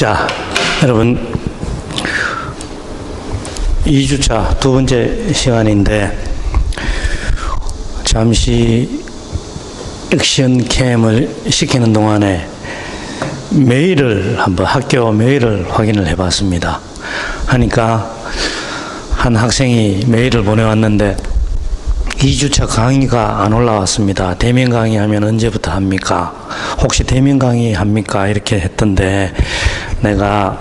자, 여러분 2주차 두 번째 시간인데 잠시 액션 캠을 시키는 동안에 메일을 한번 학교 메일을 확인을 해봤습니다. 하니까 한 학생이 메일을 보내왔는데 2주차 강의가 안 올라왔습니다. 대면 강의하면 언제부터 합니까? 혹시 대면 강의 합니까? 이렇게 했던데 내가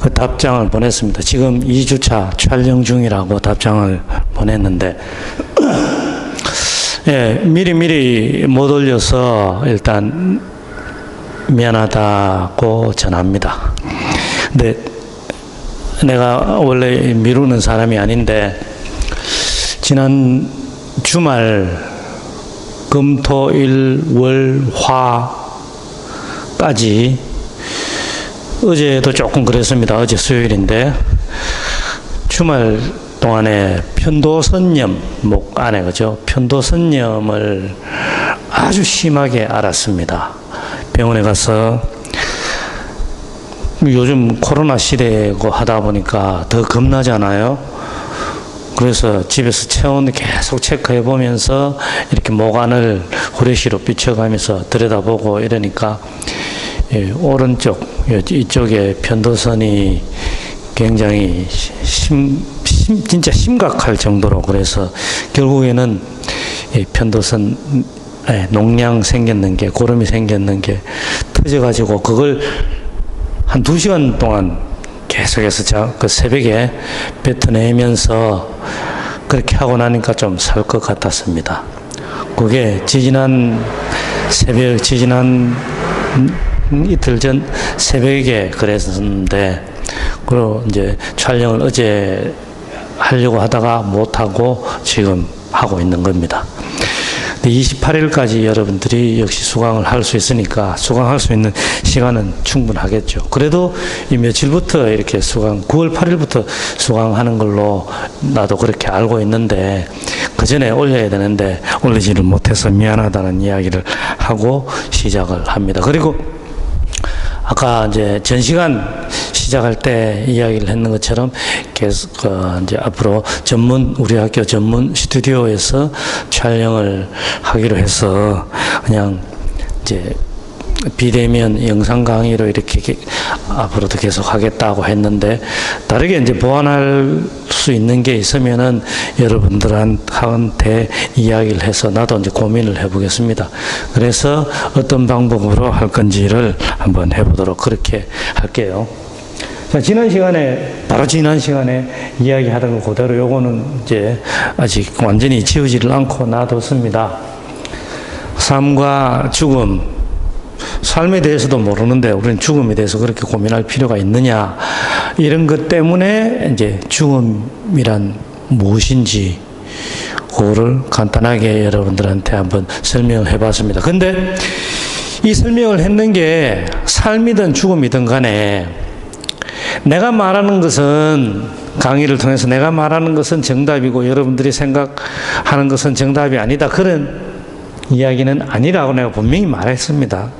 그 답장을 보냈습니다. 지금 2주차 촬영 중이라고 답장을 보냈는데 예, 미리 못 올려서 일단 미안하다고 전합니다. 근데 내가 원래 미루는 사람이 아닌데 지난 주말 금, 토, 일, 월, 화까지 어제도 조금 그랬습니다. 어제 수요일인데 주말 동안에 편도선염 목 안에 그죠? 편도선염을 아주 심하게 앓았습니다. 병원에 가서 요즘 코로나 시대고 하다 보니까 더 겁나잖아요. 그래서 집에서 체온 계속 체크해 보면서 이렇게 목안을 후레쉬로 비춰가면서 들여다보고 이러니까 예, 오른쪽 이쪽에 편도선이 굉장히 진짜 심각할 정도로 그래서 결국에는 이 편도선 농량 생겼는 게 고름이 생겼는 게 터져가지고 그걸 한 2시간 동안 계속해서 그 새벽에 뱉어내면서 그렇게 하고 나니까 좀 살 것 같았습니다. 그게 지지난 이틀 전 새벽에 그랬었는데, 그리고 이제 촬영을 어제 하려고 하다가 못하고 지금 하고 있는 겁니다. 28일까지 여러분들이 역시 수강을 할 수 있으니까 수강할 수 있는 시간은 충분하겠죠. 그래도 이 며칠부터 이렇게 9월 8일부터 수강하는 걸로 나도 그렇게 알고 있는데 그 전에 올려야 되는데 올리지를 못해서 미안하다는 이야기를 하고 시작을 합니다. 그리고 아까 이제 전시관 시작할 때 이야기를 했는 것처럼 계속 이제 앞으로 우리 학교 전문 스튜디오에서 촬영을 하기로 해서 그냥 이제 비대면 영상 강의로 이렇게 앞으로도 계속 하겠다고 했는데 다르게 이제 보완할 수 있는 게 있으면은 여러분들한테 이야기를 해서 나도 이제 고민을 해보겠습니다. 그래서 어떤 방법으로 할 건지를 한번 해보도록 그렇게 할게요. 자, 지난 시간에 이야기하던 거 그대로 요거는 이제 아직 완전히 지우지를 않고 놔뒀습니다. 삶과 죽음, 삶에 대해서도 모르는데 우리는 죽음에 대해서 그렇게 고민할 필요가 있느냐, 이런 것 때문에 이제 죽음이란 무엇인지 그거를 간단하게 여러분들한테 한번 설명을 해봤습니다. 근데 이 설명을 했는 게 삶이든 죽음이든 간에 내가 말하는 것은, 강의를 통해서 내가 말하는 것은 정답이고 여러분들이 생각하는 것은 정답이 아니다, 그런 이야기는 아니라고 내가 분명히 말했습니다.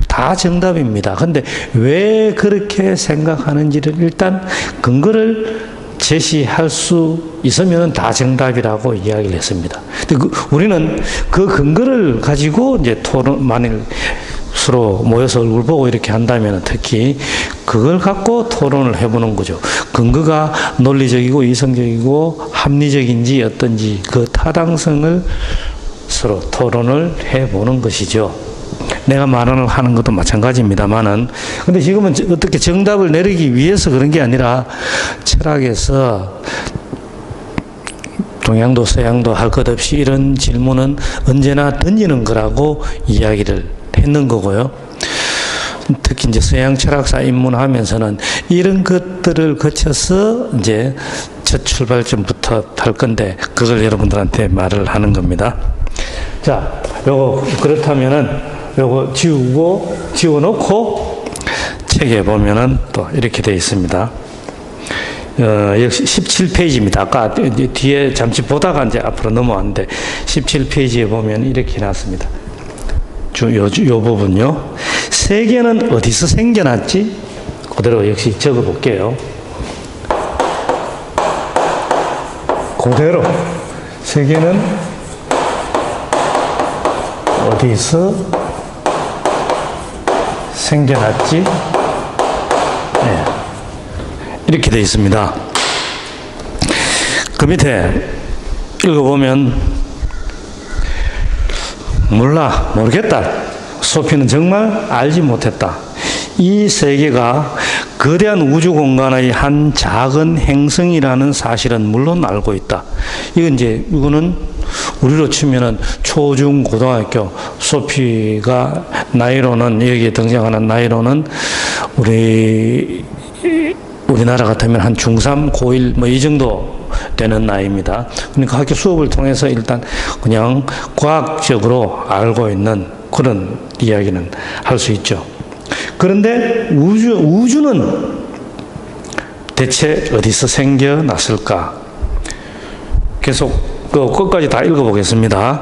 다 정답입니다. 근데 왜 그렇게 생각하는지를 일단 근거를 제시할 수 있으면 다 정답이라고 이야기를 했습니다. 근데 우리는 그 근거를 가지고 이제 만일 서로 모여서 얼굴 보고 이렇게 한다면 특히 그걸 갖고 토론을 해보는 거죠. 근거가 논리적이고 이성적이고 합리적인지 어떤지 그 타당성을 서로 토론을 해보는 것이죠. 내가 하는 것도 마찬가지입니다만은, 근데 지금은 어떻게 정답을 내리기 위해서 그런 게 아니라 철학에서 동양도 서양도 할 것 없이 이런 질문은 언제나 던지는 거라고 이야기를 했는 거고요. 특히 이제 서양 철학사 입문하면서는 이런 것들을 거쳐서 이제 첫 출발점부터 할 건데 그걸 여러분들한테 말을 하는 겁니다. 자, 그렇다면은 요거 지워놓고 책에 보면은 또 이렇게 되어 있습니다. 역시 17페이지입니다. 아까 뒤에 잠시 보다가 이제 앞으로 넘어왔는데 17페이지에 보면 이렇게 나왔습니다. 요 부분요. 세계는 어디서 생겨났지? 그대로 역시 적어 볼게요. 그대로 세계는 어디서 생겨났지? 네. 이렇게 되어 있습니다. 그 밑에 읽어보면 몰라, 모르겠다. 소피는 정말 알지 못했다. 이 세계가 거대한 우주 공간의 한 작은 행성이라는 사실은 물론 알고 있다. 이거는 우리로 치면은 초중 고등학교 소피가 나이로는 여기에 등장하는 나이로는 우리나라 같으면 한 중3, 고1 뭐 이 정도 되는 나이입니다. 그러니까 학교 수업을 통해서 일단 그냥 과학적으로 알고 있는 그런 이야기는 할 수 있죠. 그런데 우주는 대체 어디서 생겨났을까? 계속 끝까지 다 읽어보겠습니다.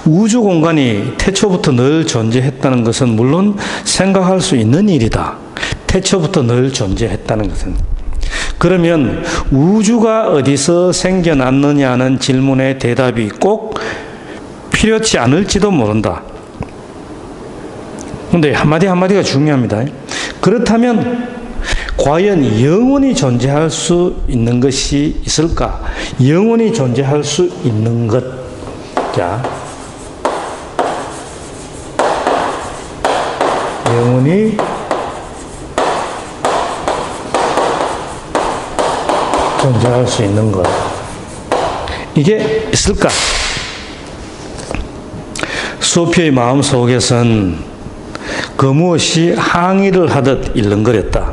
우주 공간이 태초부터 늘 존재했다는 것은 물론 생각할 수 있는 일이다. 태초부터 늘 존재했다는 것은. 그러면 우주가 어디서 생겨났느냐는 질문의 대답이 꼭 필요치 않을지도 모른다. 근데 한마디가 중요합니다. 그렇다면 과연 영원히 존재할 수 있는 것이 있을까? 영원히 존재할 수 있는 것. 자, 영원히 존재할 수 있는 것. 이게 있을까? 소피의 마음 속에선 그 무엇이 항의를 하듯 일렁거렸다.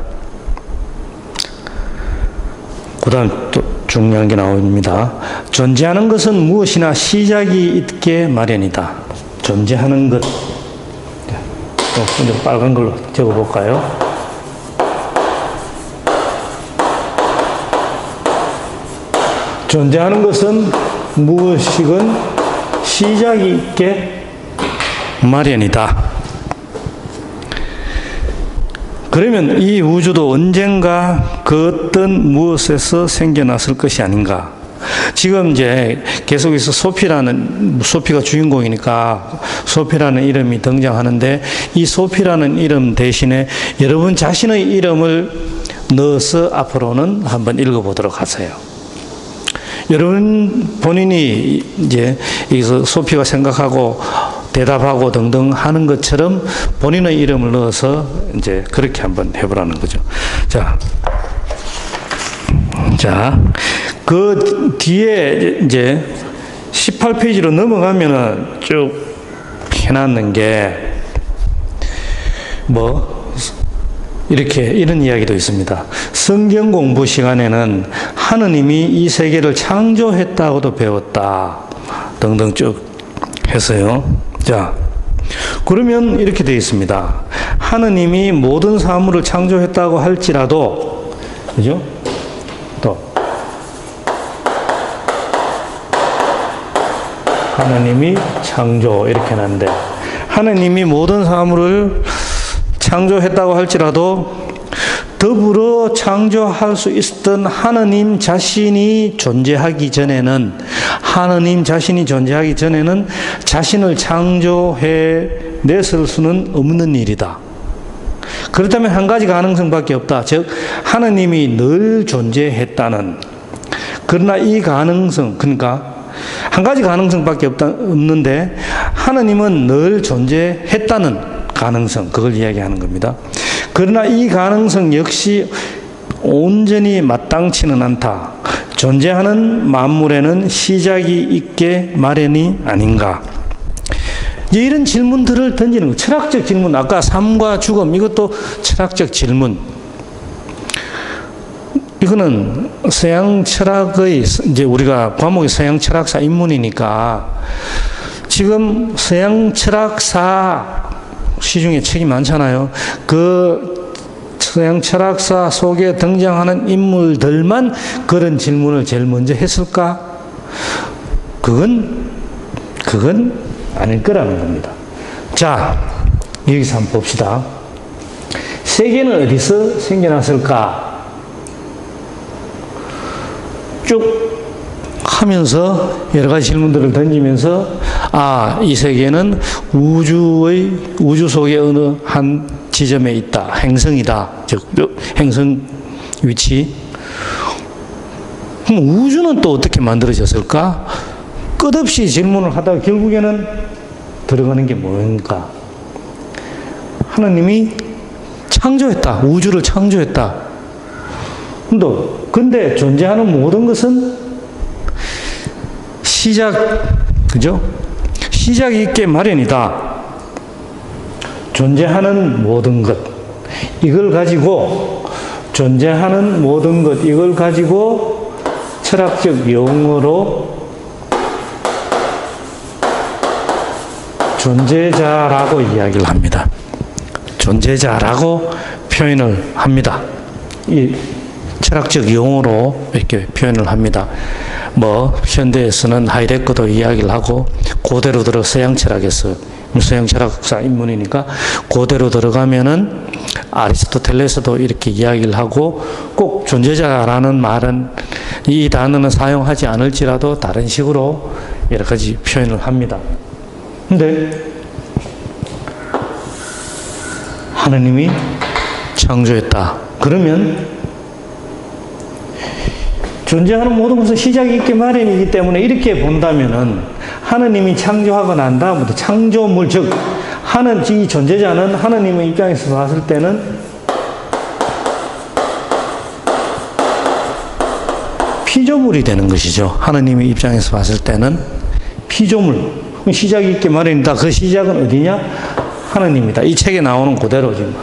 그 다음 또 중요한 게 나옵니다. 존재하는 것은 무엇이나 시작이 있게 마련이다. 존재하는 것. 좀 빨간 걸로 적어볼까요? 존재하는 것은 무엇이건 시작이 있게 마련이다. 그러면 이 우주도 언젠가 그 어떤 무엇에서 생겨났을 것이 아닌가. 지금 이제 계속해서 소피가 주인공이니까 소피라는 이름이 등장하는데 이 소피라는 이름 대신에 여러분 자신의 이름을 넣어서 앞으로는 한번 읽어보도록 하세요. 여러분 본인이 이제 여기서 소피가 생각하고 대답하고 등등 하는 것처럼 본인의 이름을 넣어서 이제 그렇게 한번 해보라는 거죠. 자, 그 뒤에 이제 18페이지로 넘어가면은 쭉 해놨는 게 이런 이야기도 있습니다. 성경 공부 시간에는 하느님이 이 세계를 창조했다고도 배웠다. 등등 쭉 했어요. 자, 그러면 이렇게 되어 있습니다. 하느님이 모든 사물을 창조했다고 할지라도, 그죠? 또, 하느님이 창조, 이렇게 하는데, 하느님이 모든 사물을 창조했다고 할지라도, 더불어 창조할 수 있었던 하느님 자신이 존재하기 전에는 자신을 창조해 냈을 수는 없는 일이다. 그렇다면 한 가지 가능성밖에 없다. 즉 하느님이 늘 존재했다는. 그러나 이 가능성, 그러니까 한 가지 가능성밖에 없는데 하느님은 늘 존재했다는 가능성, 그걸 이야기하는 겁니다. 그러나 이 가능성 역시 온전히 마땅치는 않다. 존재하는 만물에는 시작이 있게 마련이 아닌가. 이제 이런 질문들을 던지는 거예요. 철학적 질문. 아까 삶과 죽음, 이것도 철학적 질문. 이거는 서양 철학의, 이제 우리가 과목이 서양 철학사 입문이니까 지금 서양 철학사 시중에 책이 많잖아요. 그 서양 철학사 속에 등장하는 인물들만 그런 질문을 제일 먼저 했을까? 그건 아닐 거라는 겁니다. 자, 여기서 한번 봅시다. 세계는 어디서 생겨났을까? 쭉 하면서 여러 가지 질문들을 던지면서 이 세계는 우주 속의 어느 한 지점에 있다. 행성이다. 즉 행성 위치. 그럼 우주는 또 어떻게 만들어졌을까? 끝없이 질문을 하다가 결국에는 들어가는 게 뭔가? 하나님이 창조했다. 우주를 창조했다. 근데 존재하는 모든 것은 그죠? 시작이 있게 마련이다. 존재하는 모든 것, 이걸 가지고, 존재하는 모든 것, 이걸 가지고 철학적 용어로 존재자라고 이야기를 합니다. 존재자라고 표현을 합니다. 이 철학적 용어로 이렇게 표현을 합니다. 현대에서는 하이데거도 이야기를 하고, 고대로 들어 서양 철학에서, 서양 철학사 인문이니까, 고대로 들어가면은 아리스토텔레스도 이렇게 이야기를 하고, 꼭 존재자라는 말은, 이 단어는 사용하지 않을지라도 다른 식으로 여러 가지 표현을 합니다. 근데, 하나님이 창조했다. 그러면, 존재하는 모든 것은 시작이 있게 마련이기 때문에 이렇게 본다면은 하나님이 창조하고 난 다음부터 창조물, 즉 이 존재자는 하나님의 입장에서 봤을 때는 피조물이 되는 것이죠. 하나님의 입장에서 봤을 때는 피조물. 시작이 있게 마련이다. 그 시작은 어디냐? 하나님이다. 이 책에 나오는 그대로 지금.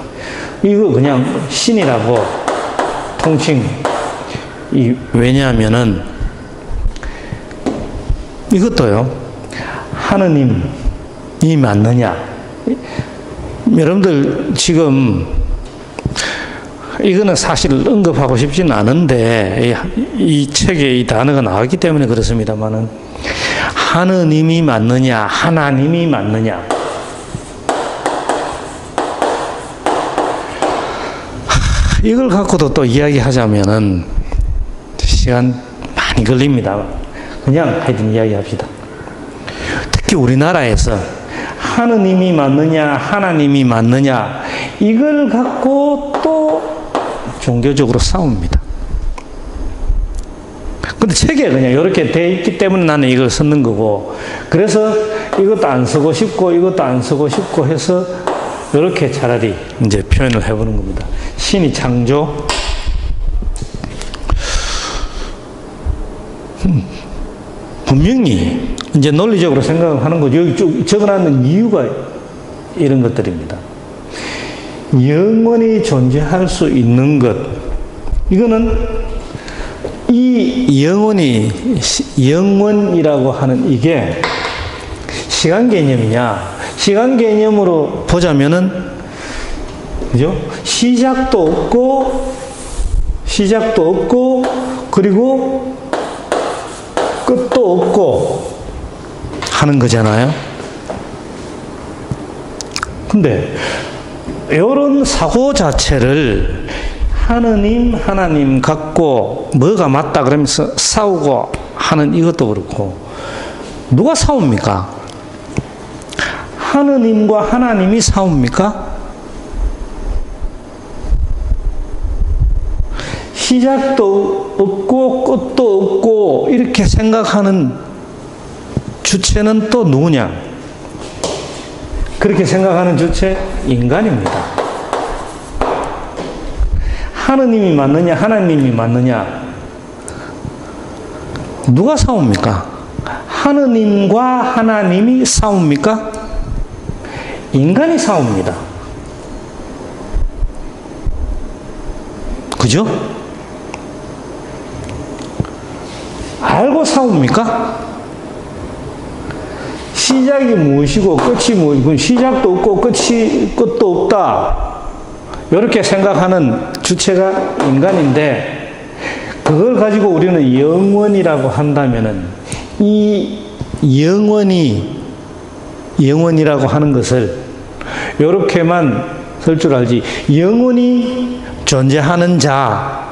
이거 그냥 신이라고 통칭. 왜냐하면은 이것도요, 하느님이 맞느냐? 여러분들 지금 이거는 사실 언급하고 싶지는 않은데 이 책에 이 단어가 나왔기 때문에 그렇습니다만은, 하느님이 맞느냐, 하나님이 맞느냐? 이걸 갖고도 또 이야기하자면은 시간 많이 걸립니다. 그냥 하여튼 이야기합시다. 특히 우리나라에서 하느님이 맞느냐, 하나님이 맞느냐, 이걸 갖고 또 종교적으로 싸웁니다. 근데 책에 그냥 이렇게 돼 있기 때문에 나는 이걸 쓰는 거고, 그래서 이것도 안 쓰고 싶고, 이것도 안 쓰고 싶고 해서 이렇게 차라리 이제 표현을 해보는 겁니다. 신이 창조, 분명히 이제 논리적으로 생각하는 거죠. 여기 쭉 적어놨는 이유가 이런 것들입니다. 영원히 존재할 수 있는 것, 이거는 이 영원이라고 하는 이게 시간 개념이냐? 시간 개념으로 보자면은, 그죠? 시작도 없고, 그리고 끝도 없고 하는 거잖아요. 근데 이런 사고 자체를 하나님 갖고 뭐가 맞다 그러면서 싸우고 하는 이것도 그렇고, 누가 싸웁니까? 하느님과 하나님이 싸웁니까? 시작도 없고 끝도 없고 이렇게 생각하는 주체는 또 누구냐? 그렇게 생각하는 주체, 인간입니다. 하느님이 맞느냐, 하나님이 맞느냐? 누가 싸웁니까? 하느님과 하나님이 싸웁니까? 인간이 싸웁니다. 그죠? 알고 싸웁니까? 시작이 무엇이고 끝이 무엇이고, 시작도 없고 끝도 없다, 이렇게 생각하는 주체가 인간인데, 그걸 가지고 우리는 영원이라고 한다면은, 이 영원이라고 하는 것을 이렇게만 설 줄 알지. 영원히 존재하는 자,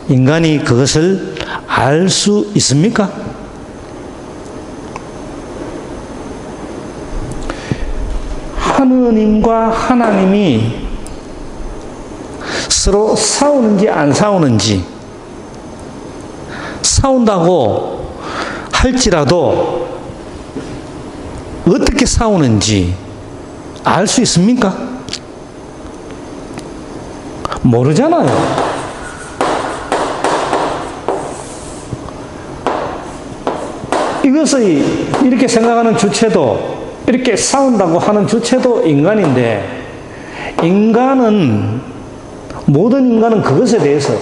인간이 그것을 알 수 있습니까? 하느님과 하나님이 서로 싸우는지 안 싸우는지, 싸운다고 할지라도 어떻게 싸우는지 알 수 있습니까? 모르잖아요. 이것을 이렇게 생각하는 주체도, 이렇게 싸운다고 하는 주체도 인간인데, 모든 인간은 그것에 대해서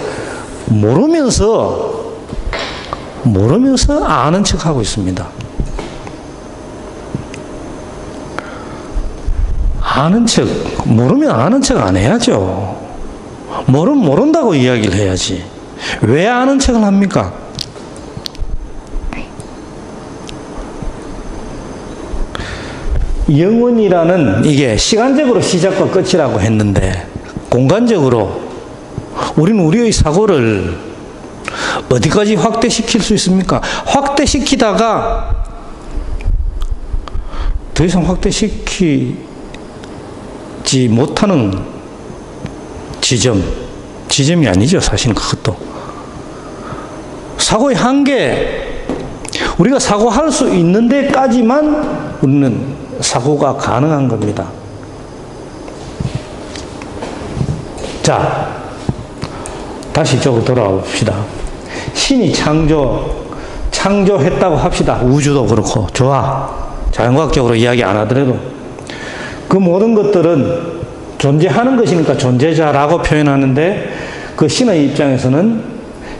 모르면서 아는 척하고 있습니다. 아는 척, 모르면 아는 척 안 해야죠. 모르면 모른다고 이야기를 해야지. 왜 아는 척을 합니까? 영원이라는 이게 시간적으로 시작과 끝이라고 했는데, 공간적으로 우리는 우리의 사고를 어디까지 확대시킬 수 있습니까? 확대시키다가 더 이상 확대시키지 못하는 지점이 아니죠. 사실은 그것도. 사고의 한계, 우리가 사고할 수 있는 데까지만 우리는 사고가 가능한 겁니다. 자, 다시 이쪽으로 돌아와 봅시다. 신이 창조했다고 합시다. 우주도 그렇고. 좋아. 자연과학적으로 이야기 안 하더라도. 그 모든 것들은 존재하는 것이니까 존재자라고 표현하는데, 그 신의 입장에서는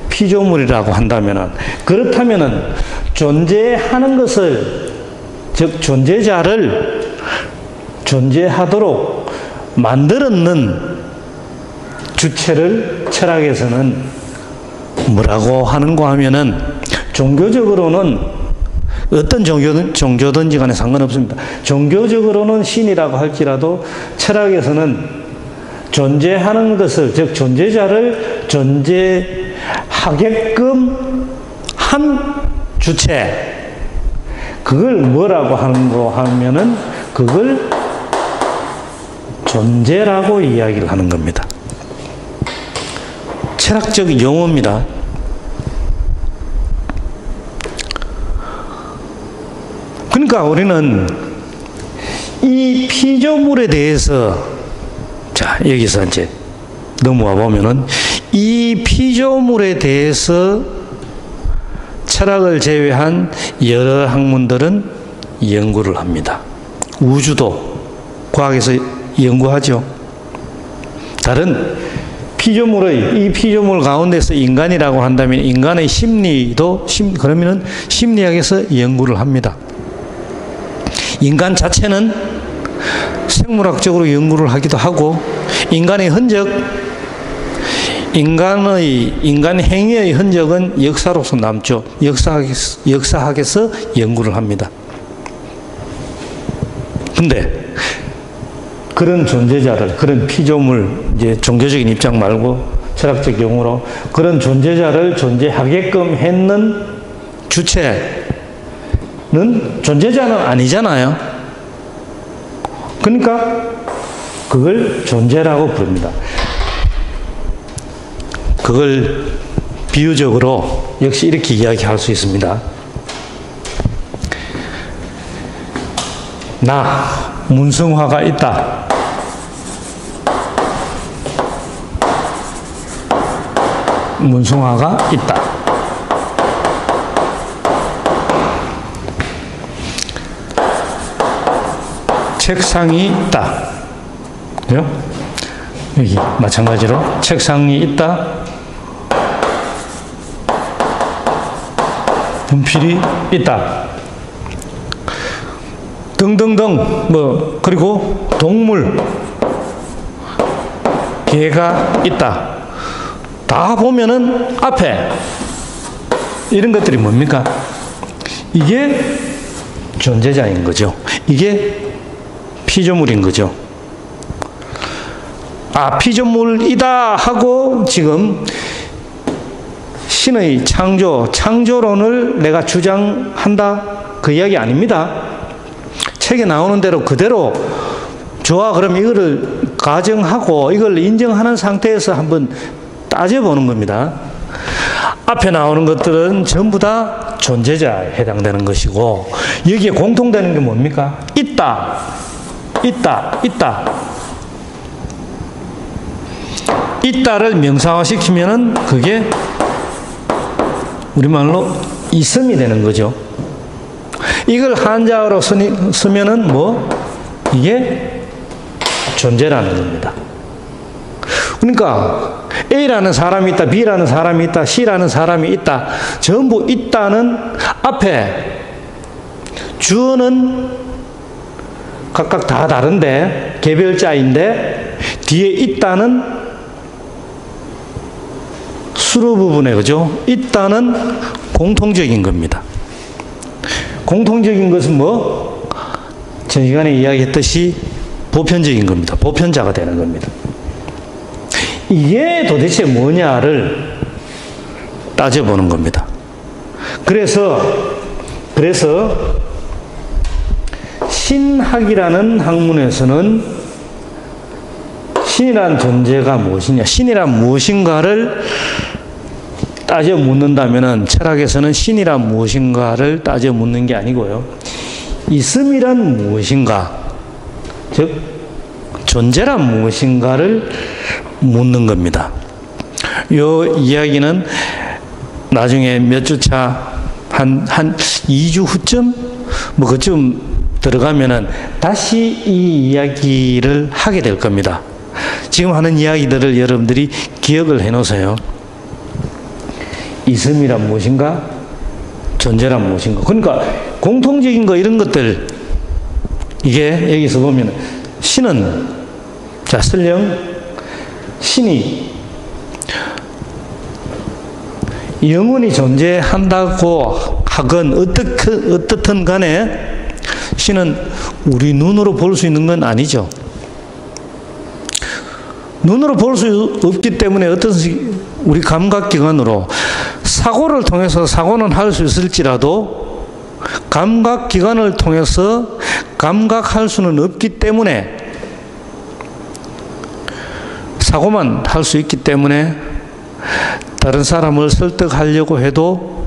피조물이라고 한다면은, 그렇다면은 존재하는 것을, 즉 존재자를 존재하도록 만들었는 주체를 철학에서는 뭐라고 하는가 하면은, 종교적으로는 어떤 종교든지 간에 상관없습니다. 종교적으로는 신이라고 할지라도 철학에서는 존재하는 것을, 즉 존재자를 존재하게끔 한 주체, 그걸 뭐라고 하는가 하면은 그걸 존재라고 이야기를 하는 겁니다. 철학적 용어입니다. 그러니까 우리는 이 피조물에 대해서, 자, 여기서 이제 넘어와 보면은 이 피조물에 대해서 철학을 제외한 여러 학문들은 연구를 합니다. 우주도 과학에서 연구하죠. 다른 이 피조물 가운데서 인간이라고 한다면 인간의 심리도, 그러면은 심리학에서 연구를 합니다. 인간 자체는 생물학적으로 연구를 하기도 하고, 인간의 흔적, 인간 행위의 흔적은 역사로서 남죠. 역사학에서 연구를 합니다. 근데 그런 존재자를, 그런 피조물, 이제 종교적인 입장 말고 철학적 용어로 그런 존재자를 존재하게끔 했는 주체는 존재자는 아니잖아요. 그러니까 그걸 존재라고 부릅니다. 그걸 비유적으로 역시 이렇게 이야기할 수 있습니다. 나, 문성화가 있다. 문성화가 있다. 책상이 있다. 그죠? 여기 마찬가지로 책상이 있다. 분필이 있다. 등등등, 그리고 동물, 개가 있다. 다 보면은 앞에 이런 것들이 뭡니까? 이게 존재자인 거죠. 이게 피조물인 거죠. 피조물이다 하고 지금 신의 창조론을 내가 주장한다 그 이야기 아닙니다. 책에 나오는 대로 그대로 좋아 그럼 이거를 가정하고 이걸 인정하는 상태에서 한번 따져보는 겁니다. 앞에 나오는 것들은 전부 다 존재자에 해당되는 것이고 여기에 공통되는 게 뭡니까? 있다. 있다를 명사화시키면은 그게 우리말로 있음이 되는 거죠. 이걸 한자어로 쓰면은 이게 존재라는 겁니다. 그러니까 A라는 사람이 있다, B라는 사람이 있다, C라는 사람이 있다. 전부 있다는 앞에 주어는 각각 다 다른데 개별자인데 뒤에 있다는 수로 부분에 그죠? 있다는 공통적인 겁니다. 공통적인 것은 전 시간에 이야기했듯이 보편적인 겁니다. 보편자가 되는 겁니다. 이게 도대체 뭐냐를 따져보는 겁니다. 그래서 신학이라는 학문에서는 신이란 존재가 무엇이냐, 신이란 무엇인가를 따져 묻는다면은 철학에서는 신이란 무엇인가를 따져 묻는 게 아니고요. 있음이란 무엇인가, 즉 존재란 무엇인가를 묻는 겁니다. 이 이야기는 나중에 몇 주차 한 2주 후쯤 그쯤 들어가면은 다시 이 이야기를 하게 될 겁니다. 지금 하는 이야기들을 여러분들이 기억을 해 놓으세요. 있음이란 무엇인가? 존재란 무엇인가? 그러니까 공통적인 거 이런 것들 이게 여기서 보면 신은 설령 신이 영원히 존재한다고 하건 어떻든 간에 신은 우리 눈으로 볼 수 있는 건 아니죠. 눈으로 볼 수 없기 때문에 우리 감각기관으로 사고를 통해서 사고는 할 수 있을지라도 감각기관을 통해서 감각할 수는 없기 때문에 사고만 할 수 있기 때문에 다른 사람을 설득하려고 해도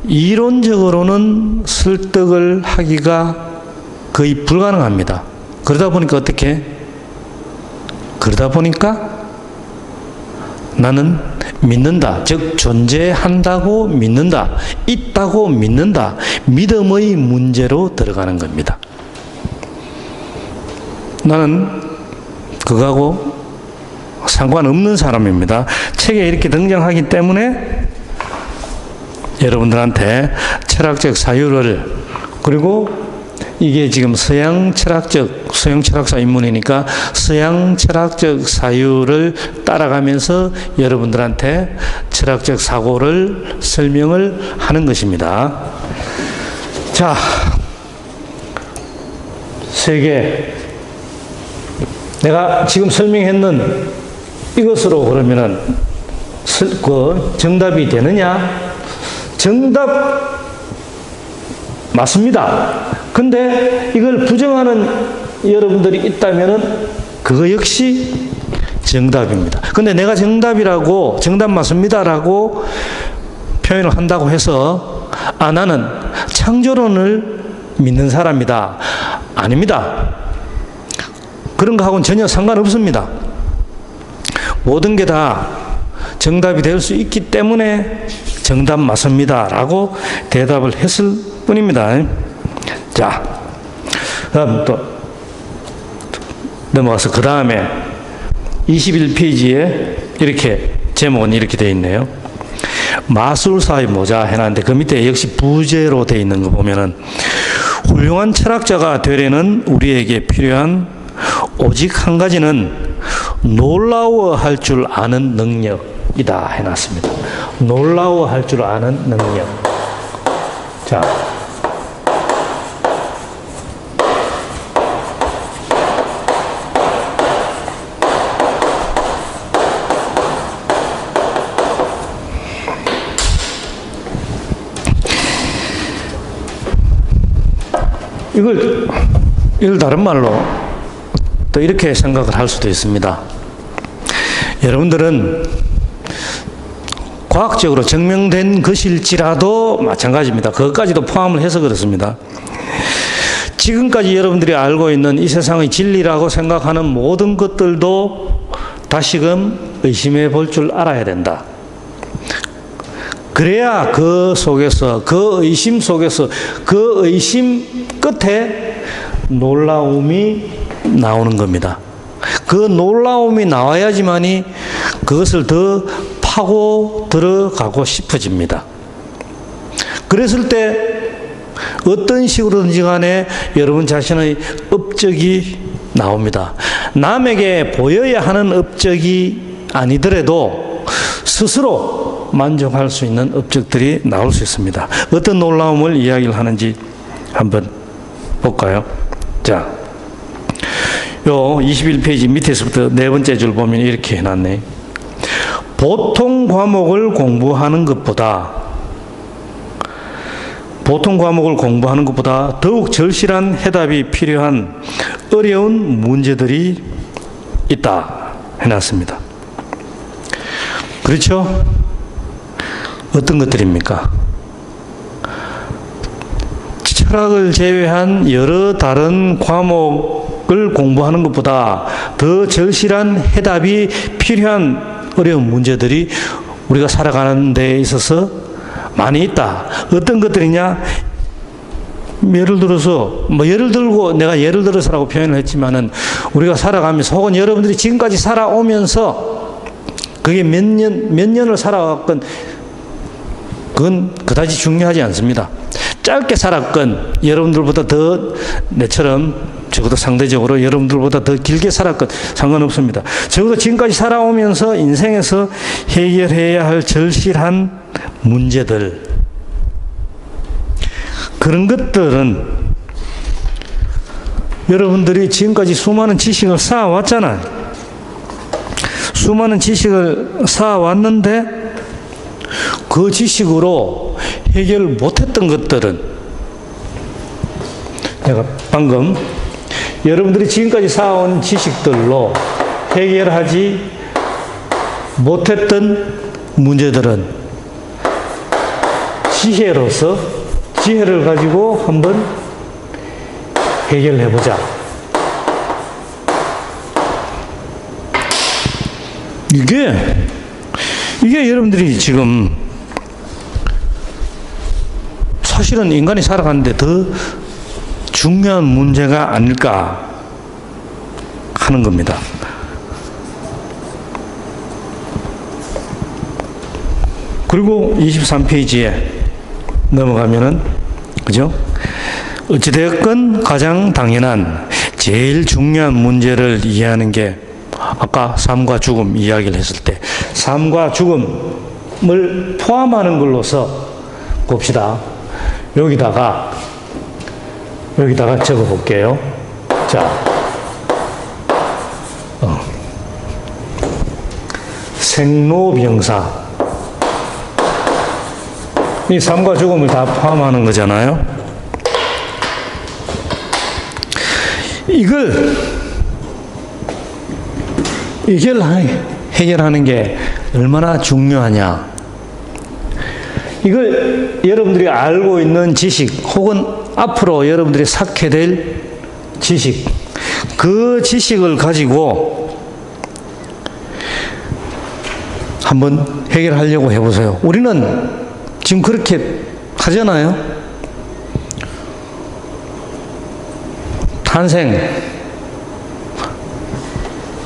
이론적으로는 설득을 하기가 거의 불가능합니다. 그러다 보니까 어떻게? 그러다 보니까 나는 믿는다. 즉 존재한다고 믿는다. 있다고 믿는다. 믿음의 문제로 들어가는 겁니다. 나는 그거하고 상관없는 사람입니다. 책에 이렇게 등장하기 때문에 여러분들한테 철학적 사유를, 그리고 이게 지금 서양 철학사 입문이니까 서양 철학적 사유를 따라가면서 여러분들한테 철학적 사고를 설명을 하는 것입니다. 자, 세계 내가 지금 설명했는 이것으로 그러면은 정답이 되느냐? 정답 맞습니다. 근데 이걸 부정하는 여러분들이 있다면은 그거 역시 정답입니다. 근데 내가 정답 맞습니다라고 표현을 한다고 해서 나는 창조론을 믿는 사람이다. 아닙니다. 그런 거하고는 전혀 상관없습니다. 모든 게 다 정답이 될 수 있기 때문에 정답 맞습니다 라고 대답을 했을 뿐입니다. 자, 다음 또 넘어가서 그 다음에 21페이지에 이렇게 제목은 이렇게 되어 있네요. 마술사의 모자 해놨는데 그 밑에 역시 부제로 되어 있는 거 보면은 훌륭한 철학자가 되려는 우리에게 필요한 오직 한 가지는 놀라워할 줄 아는 능력이다 해놨습니다. 놀라워할 줄 아는 능력. 자, 이걸 다른 말로 또 이렇게 생각을 할 수도 있습니다. 여러분들은 과학적으로 증명된 것일지라도 마찬가지입니다. 그것까지도 포함을 해서 그렇습니다. 지금까지 여러분들이 알고 있는 이 세상의 진리라고 생각하는 모든 것들도 다시금 의심해 볼 줄 알아야 된다. 그래야 그 속에서, 그 의심 속에서, 그 의심 끝에 놀라움이 나오는 겁니다. 그 놀라움이 나와야지만이 그것을 더 파고 들어가고 싶어집니다. 그랬을 때 어떤 식으로든지 간에 여러분 자신의 업적이 나옵니다. 남에게 보여야 하는 업적이 아니더라도 스스로 만족할 수 있는 업적들이 나올 수 있습니다. 어떤 놀라움을 이야기를 하는지 한번 볼까요? 자, 요 21페이지 밑에서부터 네 번째 줄 보면 이렇게 해놨네. 보통 과목을 공부하는 것보다 더욱 절실한 해답이 필요한 어려운 문제들이 있다 해놨습니다. 그렇죠? 어떤 것들입니까? 철학을 제외한 여러 다른 과목을 공부하는 것보다 더 절실한 해답이 필요한 어려운 문제들이 우리가 살아가는 데 있어서 많이 있다. 어떤 것들이냐? 예를 들어서, 예를 들고 내가 예를 들어서라고 표현을 했지만은 우리가 살아가면서 혹은 여러분들이 지금까지 살아오면서 그게 몇 년을 살아왔건 그건 그다지 중요하지 않습니다. 짧게 살았건 여러분들보다 더 내처럼 적어도 상대적으로 여러분들보다 더 길게 살았건 상관없습니다. 적어도 지금까지 살아오면서 인생에서 해결해야 할 절실한 문제들, 그런 것들은 여러분들이 지금까지 수많은 지식을 쌓아왔잖아요. 수많은 지식을 쌓아왔는데 그 지식으로 해결 못했던 것들은 내가 방금 여러분들이 지금까지 쌓아온 지식들로 해결하지 못했던 문제들은 지혜를 가지고 한번 해결해보자. 이게 여러분들이 지금 사실은 인간이 살아가는데 더 중요한 문제가 아닐까 하는 겁니다. 그리고 23페이지에 넘어가면은, 그죠? 어찌되었건 가장 당연한 제일 중요한 문제를 이해하는 게 아까 삶과 죽음 이야기를 했을 때 삶과 죽음을 포함하는 걸로서 봅시다. 여기다가 적어 볼게요. 자, 생로병사. 이 삶과 죽음을 다 포함하는 거잖아요. 이걸 해결하는 게 얼마나 중요하냐. 이걸 여러분들이 알고 있는 지식 혹은 앞으로 여러분들이 쌓게 될 지식, 그 지식을 가지고 한번 해결하려고 해보세요. 우리는 지금 그렇게 하잖아요.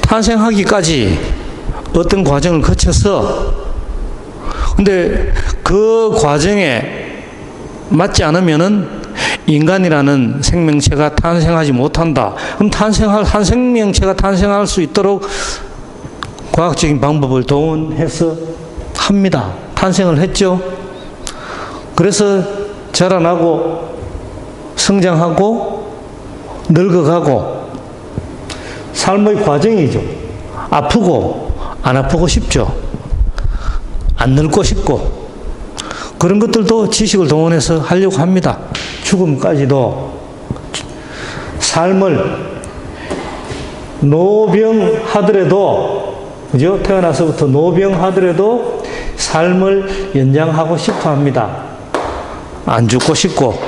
탄생하기까지 어떤 과정을 거쳐서, 근데 그 과정에 맞지 않으면은 인간이라는 생명체가 탄생하지 못한다. 그럼 한 생명체가 탄생할 수 있도록 과학적인 방법을 동원해서 합니다. 탄생을 했죠. 그래서 자라나고 성장하고 늙어가고 삶의 과정이죠. 아프고 안 아프고 싶죠. 안 늙고 싶고 그런 것들도 지식을 동원해서 하려고 합니다. 죽음까지도 삶을 노병하더라도, 그죠? 태어나서부터 노병하더라도 삶을 연장하고 싶어 합니다. 안 죽고 싶고.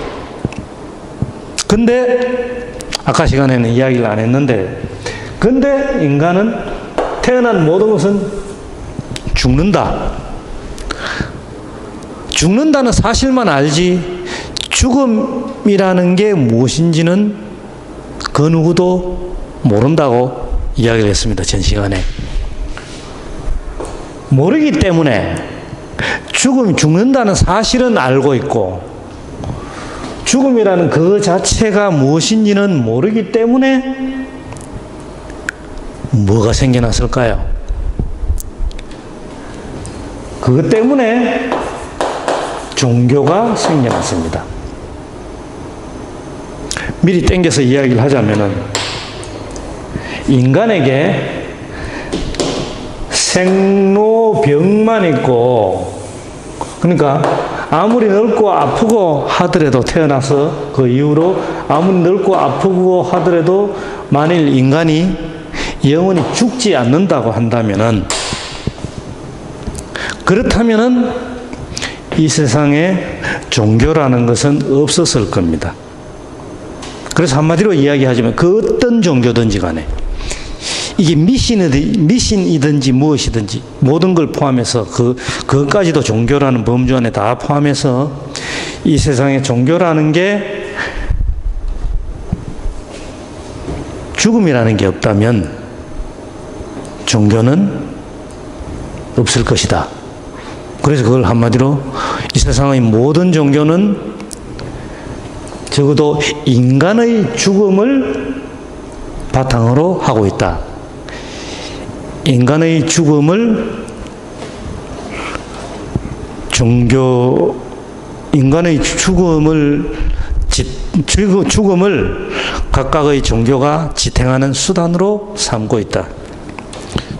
근데 아까 시간에는 이야기를 안 했는데, 근데 인간은 태어난 모든 것은 죽는다. 죽는다는 사실만 알지 죽음이라는 게 무엇인지는 그 누구도 모른다고 이야기를 했습니다. 전 시간에. 모르기 때문에 죽는다는 사실은 알고 있고 죽음이라는 그 자체가 무엇인지는 모르기 때문에 뭐가 생겨났을까요? 그것 때문에 종교가 생겨났습니다. 미리 땡겨서 이야기를 하자면은 인간에게 생로병만 있고, 그러니까 아무리 늙고 아프고 하더라도 태어나서 그 이후로 아무리 늙고 아프고 하더라도 만일 인간이 영원히 죽지 않는다고 한다면은, 그렇다면은 이 세상에 종교라는 것은 없었을 겁니다. 그래서 한마디로 이야기하자면 그 어떤 종교든지 간에 이게 미신이든지 무엇이든지 모든 걸 포함해서 그것까지도 종교라는 범주 안에 다 포함해서 이 세상에 종교라는 게 죽음이라는 게 없다면 종교는 없을 것이다. 그래서 그걸 한마디로 이 세상의 모든 종교는 적어도 인간의 죽음을 바탕으로 하고 있다. 인간의 죽음을 인간의 죽음을 각각의 종교가 지탱하는 수단으로 삼고 있다.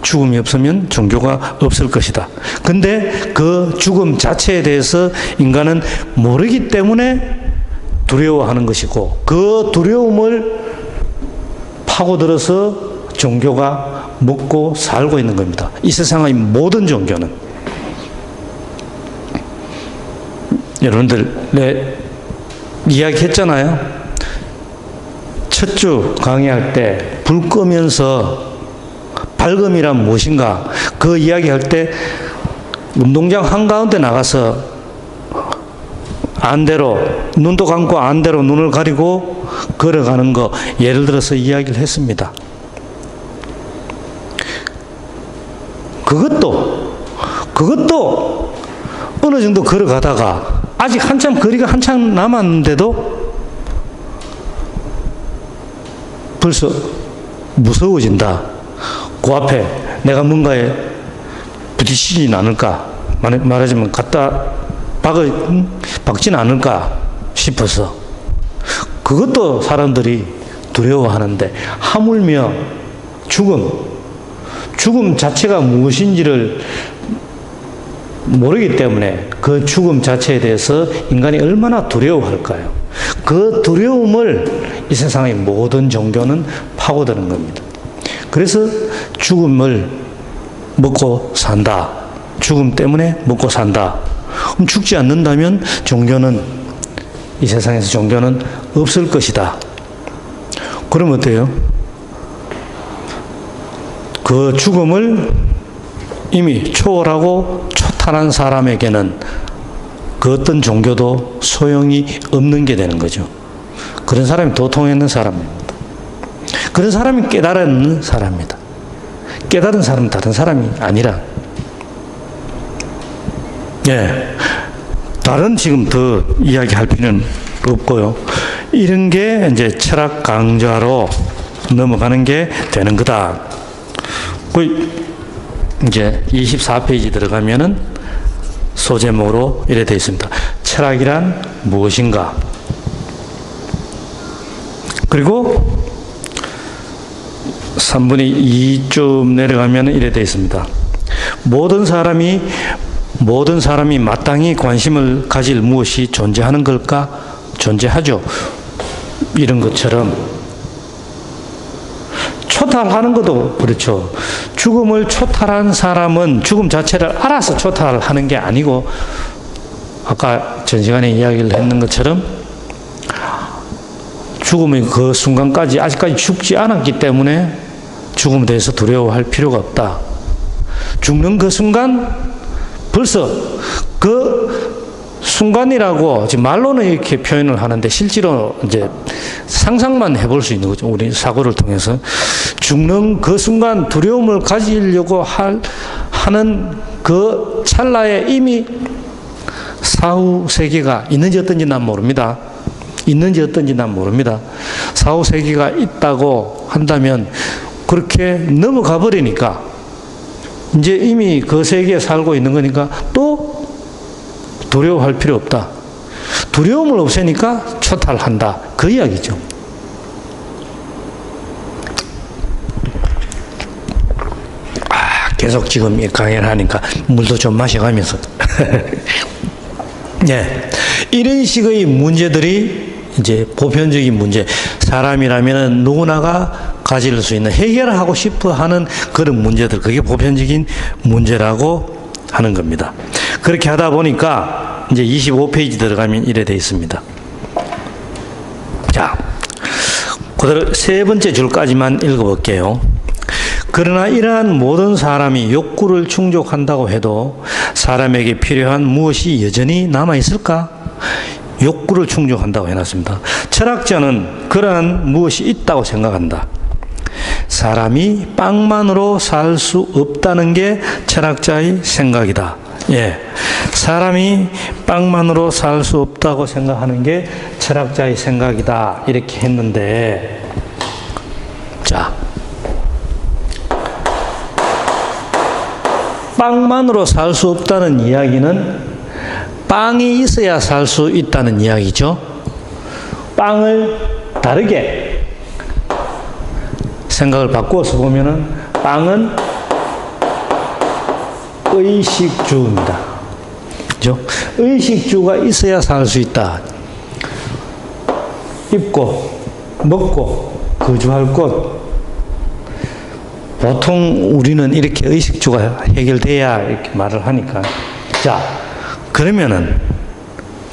죽음이 없으면 종교가 없을 것이다. 근데 그 죽음 자체에 대해서 인간은 모르기 때문에 두려워하는 것이고, 그 두려움을 파고들어서 종교가 먹고 살고 있는 겁니다. 이 세상의 모든 종교는. 여러분들, 이야기했잖아요. 첫 주 강의할 때 불 끄면서 밝음이란 무엇인가 그 이야기할 때 운동장 한가운데 나가서 안대로 눈도 감고 안대로 눈을 가리고 걸어가는 거 예를 들어서 이야기를 했습니다. 그것도 어느 정도 걸어가다가 아직 거리가 한참 남았는데도 벌써 무서워진다. 그 앞에 내가 뭔가에 부딪히진 않을까, 말하자면 갖다 박진 않을까 싶어서 그것도 사람들이 두려워하는데, 하물며 죽음 자체가 무엇인지를 모르기 때문에 그 죽음 자체에 대해서 인간이 얼마나 두려워할까요? 그 두려움을 이 세상의 모든 종교는 파고드는 겁니다. 그래서 죽음을 먹고 산다. 죽음 때문에 먹고 산다. 그럼 죽지 않는다면 이 세상에서 종교는 없을 것이다. 그럼 어때요? 그 죽음을 이미 초월하고 초탈한 사람에게는 그 어떤 종교도 소용이 없는 게 되는 거죠. 그런 사람이 도통 있는 사람입니다. 그런 사람이 깨달은 사람입니다. 깨달은 사람은 다른 사람이 아니라, 다른 지금 더 이야기할 필요는 없고요. 이런 게 이제 철학 강좌로 넘어가는 게 되는 거다. 이제 24페이지 들어가면은 소제목으로 이래 되어 있습니다. 철학이란 무엇인가? 그리고 3분의 2쯤 내려가면 이래 되어 있습니다. 모든 사람이 마땅히 관심을 가질 무엇이 존재하는 걸까? 존재하죠. 이런 것처럼 초탈하는 것도 그렇죠. 죽음을 초탈한 사람은 죽음 자체를 알아서 초탈하는 게 아니고, 아까 전 시간에 이야기를 했는 것처럼 죽음의 그 순간까지 아직까지 죽지 않았기 때문에 죽음에 대해서 두려워할 필요가 없다. 죽는 그 순간, 벌써 그 순간이라고 지금 말로는 이렇게 표현을 하는데 실제로 이제 상상만 해볼 수 있는 거죠. 우리 사고를 통해서 죽는 그 순간 두려움을 가지려고 하는 그 찰나에 이미 사후 세계가 있는지 어떤지 난 모릅니다. 있는지 어떤지 난 모릅니다. 사후 세계가 있다고 한다면 그렇게 넘어가 버리니까 이제 이미 그 세계에 살고 있는 거니까 또 두려워할 필요 없다. 두려움을 없애니까 초탈한다. 그 이야기죠. 계속 지금 강연을 하니까 물도 좀 마셔가면서. 네. 이런 식의 문제들이 이제 보편적인 문제, 사람이라면 누구나가 가질 수 있는, 해결하고 싶어 하는 그런 문제들, 그게 보편적인 문제라고 하는 겁니다. 그렇게 하다 보니까 이제 25페이지 들어가면 이래 돼 있습니다. 자, 그대로 세 번째 줄까지만 읽어볼게요. 그러나 이러한 모든 사람이 욕구를 충족한다고 해도 사람에게 필요한 무엇이 여전히 남아있을까? 욕구를 충족한다고 해놨습니다. 철학자는 그러한 무엇이 있다고 생각한다. 사람이 빵만으로 살 수 없다는 게 철학자의 생각이다. 예, 사람이 빵만으로 살 수 없다고 생각하는 게 철학자의 생각이다. 이렇게 했는데, 자, 빵만으로 살 수 없다는 이야기는 빵이 있어야 살 수 있다는 이야기죠. 빵을 다르게 생각을 바꾸어서 보면은 빵은 의식주입니다. 그죠? 의식주가 있어야 살 수 있다. 입고, 먹고, 거주할 곳. 보통 우리는 이렇게 의식주가 해결돼야 이렇게 말을 하니까. 자, 그러면은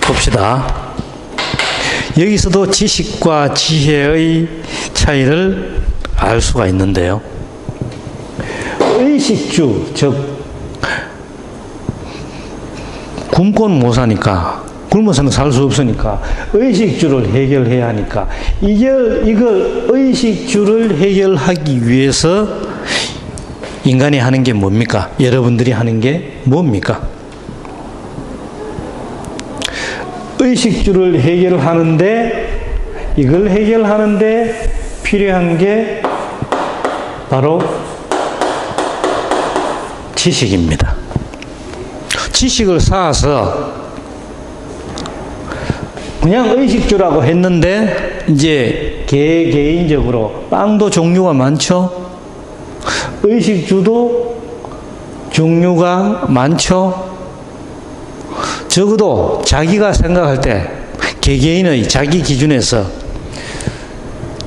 봅시다. 여기서도 지식과 지혜의 차이를 알 수가 있는데요. 의식주, 즉 굶고는 못 사니까, 굶어서는 살 수 없으니까 의식주를 해결해야 하니까 이걸 의식주를 해결하기 위해서 인간이 하는 게 뭡니까? 여러분들이 하는 게 뭡니까? 의식주를 해결하는데, 이걸 해결하는데 필요한 게 바로 지식입니다. 지식을 쌓아서 그냥 의식주라고 했는데 이제 개인적으로 빵도 종류가 많죠. 의식주도 종류가 많죠. 적어도 자기가 생각할 때 개개인의 자기 기준에서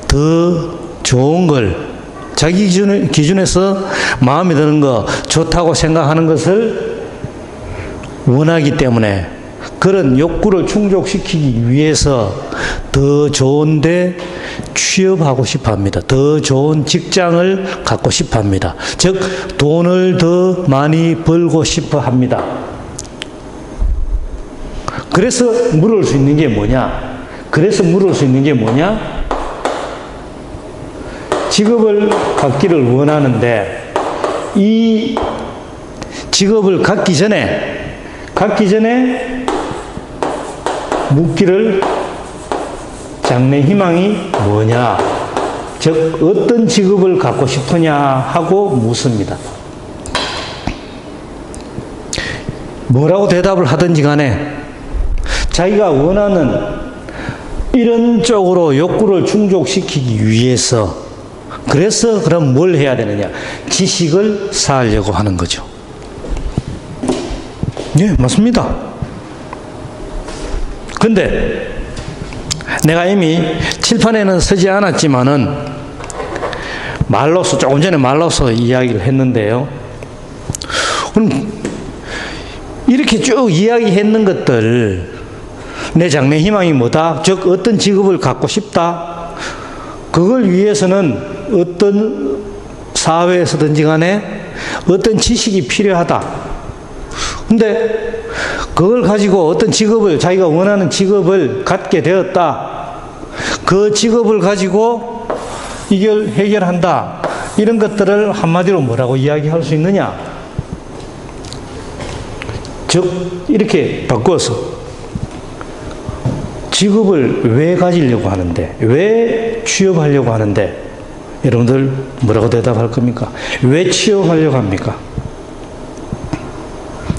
더 좋은 걸, 자기 기준에서 마음에 드는 거, 좋다고 생각하는 것을 원하기 때문에 그런 욕구를 충족시키기 위해서 더 좋은데 취업하고 싶어 합니다. 더 좋은 직장을 갖고 싶어 합니다. 즉, 돈을 더 많이 벌고 싶어 합니다. 그래서 물을 수 있는 게 뭐냐? 직업을 갖기를 원하는데, 이 직업을 갖기 전에 묻기를 장래 희망이 뭐냐? 즉, 어떤 직업을 갖고 싶으냐 하고 묻습니다. 뭐라고 대답을 하든지 간에 자기가 원하는 이런 쪽으로 욕구를 충족시키기 위해서, 그래서 그럼 뭘 해야 되느냐? 지식을 쌓으려고 하는 거죠. 네, 맞습니다. 근데 내가 이미 칠판에는 쓰지 않았지만은 말로서, 조금 전에 말로서 이야기를 했는데요. 그럼 이렇게 쭉 이야기했는 것들, 내 장래 희망이 뭐다? 즉 어떤 직업을 갖고 싶다? 그걸 위해서는 어떤 사회에서든지 간에 어떤 지식이 필요하다. 근데 그걸 가지고 어떤 직업을, 자기가 원하는 직업을 갖게 되었다. 그 직업을 가지고 해결한다. 이런 것들을 한마디로 뭐라고 이야기할 수 있느냐? 즉 이렇게 바꿔서 직업을 왜 가지려고 하는데, 왜 취업하려고 하는데, 여러분들 뭐라고 대답할 겁니까? 왜 취업하려고 합니까?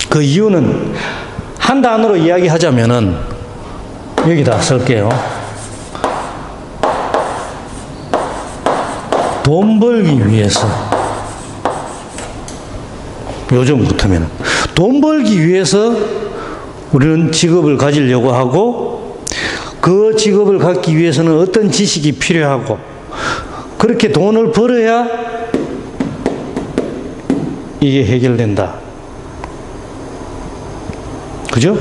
그 이유는 한 단어로 이야기하자면은 여기다 쓸게요. 돈 벌기 위해서. 요즘 같으면 돈 벌기 위해서 우리는 직업을 가지려고 하고, 그 직업을 갖기 위해서는 어떤 지식이 필요하고, 그렇게 돈을 벌어야 이게 해결된다. 그죠?